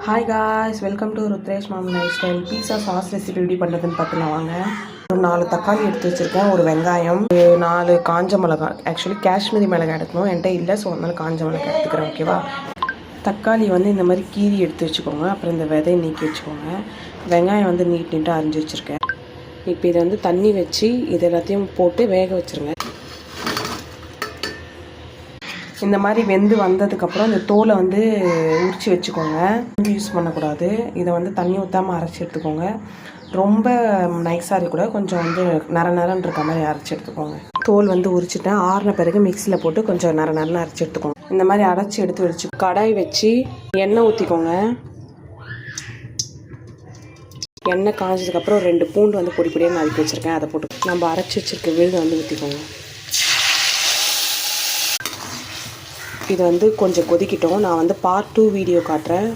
Hi guys, welcome to Rudresh mom lifestyle. Pizza sauce recipe எப்படி பண்ணுறதுன்னு பார்த்துலாம் வாங்க. ஒரு 4 தக்காளி எடுத்து வச்சுருக்கேன், ஒரு வெங்காயம், 4 காஞ்ச மிளகாய். ஆக்சுவலி காஷ்மீரி மிளகாய் எடுக்கணும், என்கிட்ட இல்லை, ஸோ அதனால காஞ்ச மிளகாய் எடுத்துக்கிறேன். ஓகேவா? தக்காளி வந்து இந்த மாதிரி கீரி எடுத்து வச்சுக்கோங்க. அப்புறம் இந்த விதையை நீக்கி வச்சுக்கோங்க. வெங்காயம் வந்து நீட்டாக அரிஞ்சு வச்சுருக்கேன். இப்போ இதை வந்து தண்ணி வச்சு இது எல்லாத்தையும் போட்டு வேக வச்சுருங்க. இந்த மாதிரி வெந்து வந்ததுக்கப்புறம் இந்த தோலை வந்து உரித்து வச்சுக்கோங்க. யூஸ் பண்ணக்கூடாது. இதை வந்து தண்ணி ஊற்றாமல் அரைச்சி எடுத்துக்கோங்க. ரொம்ப நைஸாக இருக்கக்கூடாது, கொஞ்சம் வந்து நரன்னு இருக்க மாதிரி அரைச்சி எடுத்துக்கோங்க. தோல் வந்து உரிச்சிட்டேன். ஆறின பிறகு மிக்சியில் போட்டு கொஞ்சம் நரன்னு அரைச்சி எடுத்துக்கோங்க. இந்த மாதிரி அரைச்சி எடுத்து வச்சு கடாய் வச்சு எண்ணெய் ஊற்றிக்கோங்க. எண்ணெய் காய்ஞ்சதுக்கப்புறம் 2 பூண்டு வந்து பொடி பொடியாக நறுக்கி வச்சுருக்கேன், அதை போட்டு நம்ம அரைச்சி வச்சுருக்க விழுதை வந்து ஊற்றிக்கோங்க. இது வந்து கொஞ்சம் கொதிக்கிட்டோம். நான் வந்து பார்ட் 2 வீடியோ காட்டுறேன்.